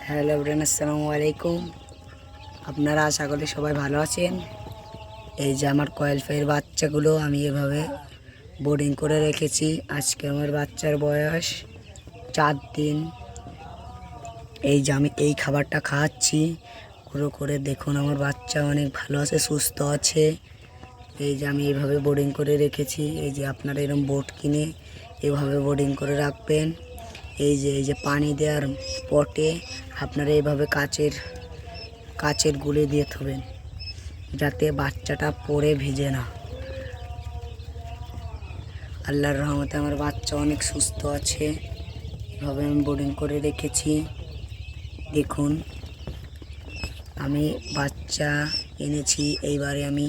Hello brain, আসসালামু আলাইকুম। আপনারা আশা করি সবাই ভালো আছেন। এই যে আমার কয়েল পাখির বাচ্চাগুলো আমি এভাবে বোর্ডিং করে রেখেছি। আজকে আমার বাচ্চার বয়স 4 দিন। এই যে আমি এই খাবারটা খাওয়াচ্ছি পুরো করে। দেখুন আমার বাচ্চা অনেক ভালো আছে, সুস্থ আছে। এই যে আমি এভাবে বোর্ডিং করে রেখেছি। এই যে আপনারা এরকম বোর্ড কিনে এভাবে বোর্ডিং করে রাখবেন। এই যে পানি দেওয়ার পটে আপনারা এইভাবে কাচের গুলি দিয়ে থবেন, যাতে বাচ্চাটা পড়ে ভিজে না। আল্লাহর রহমতে আমার বাচ্চা অনেক সুস্থ আছে। এভাবে আমি বোর্ডিং করে রেখেছি। দেখুন আমি বাচ্চা এনেছি, এইবারে আমি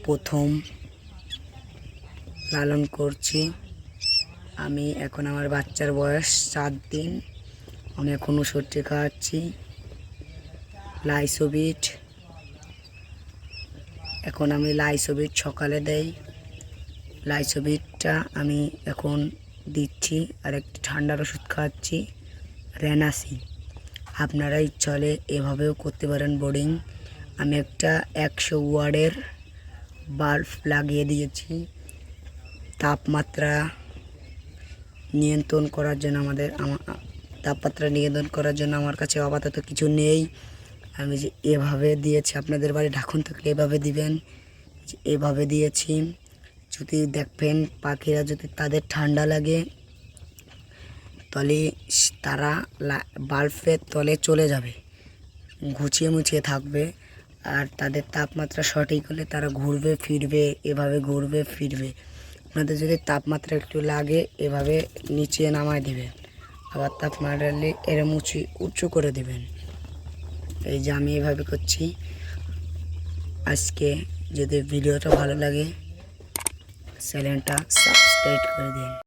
প্রথম লালন করছি। আমি এখন আমার বাচ্চার বয়স 4 দিন। আমি এখন ওষুধটি খাওয়াচ্ছি, লাইসোবিট। এখন আমি লাইসোবিট সকালে দেই। লাইসোবিটটা আমি এখন দিচ্ছি। আর একটি ঠান্ডার ওষুধ খাওয়াচ্ছি, রেনাসিন। আপনারা ইচ্ছা হলে এভাবেও করতে পারেন বোর্ডিং। আমি একটা 100 ওয়াটের বাল্ব লাগিয়ে দিয়েছি তাপমাত্রা নিয়ন্ত্রণ করার জন্য। তাপমাত্রা নিয়ন্ত্রণ করার জন্য আমার কাছে আপাতত কিছু নেই। আমি যে এভাবে দিয়েছি, আপনাদের বাড়ি ঢাকুন থাকলে এভাবে দিবেন। এভাবে দিয়েছি। যদি দেখবেন পাখিরা যদি তাদের ঠান্ডা লাগে, তাহলে তারা বাল্বের তলে চলে যাবে, গুছিয়ে মুছিয়ে থাকবে। আর তাদের তাপমাত্রা সঠিক হলে তারা ঘুরবে ফিরবে, এভাবে ঘুরবে ফিরবে। আপনাদের যদি তাপমাত্রা একটু লাগে, এভাবে নিচে নামায় দিবেন। আবার তাপমাত্রা এরম উঁচু করে দেবেন। এই যে আমি এভাবে করছি। আজকে যদি ভিডিওটা ভালো লাগে, চ্যানেলটা সাবস্ক্রাইব করে দিন।